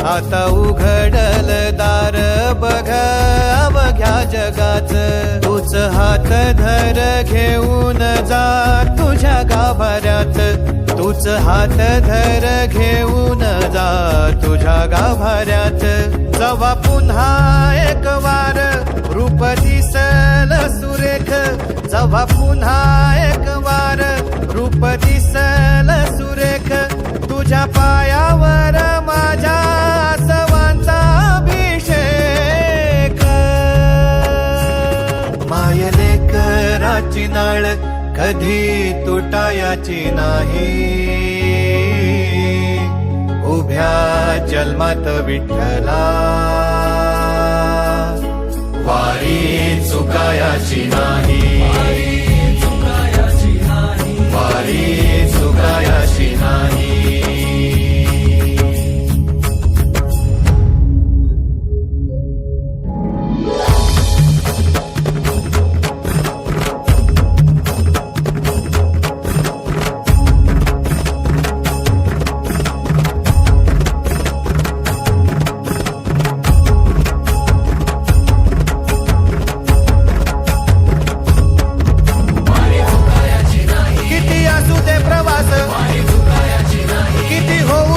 आता उघडल दार बघ अवघ्या जगाच, तूच हात धर घेऊन जा तुझ्या गाभाऱ्यात, तूच हात धर घेऊन जा तुझ्या गाभाऱ्यात. जवा पुन्हा एक वार रूप दिसल सुरेख, जवा पुन्हा एक वार रूप दिसल सुरेख, तुझ्या पायावर माझ्या आसवांचा अभिषेक. मायले कराची नाळ कधी तुटायाची नाही, उभ्या जन्मात विठ्ठला वारी चुकायाची नाही, वारी चुकायाची नाही.